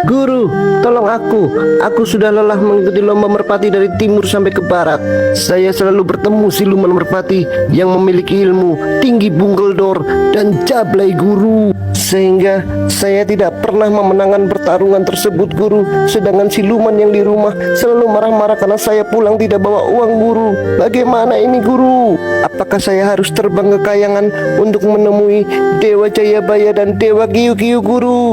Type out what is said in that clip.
Guru, tolong aku. Aku sudah lelah mengikuti lomba merpati dari timur sampai ke barat. Saya selalu bertemu siluman merpati yang memiliki ilmu tinggi Bunggeldor dan Jablay Guru. Sehingga saya tidak pernah memenangkan pertarungan tersebut, Guru. Sedangkan siluman yang di rumah selalu marah-marah karena saya pulang tidak bawa uang, Guru. Bagaimana ini, Guru? Apakah saya harus terbang ke Kayangan untuk menemui Dewa Jayabaya dan Dewa Giyu-Giyu, Guru?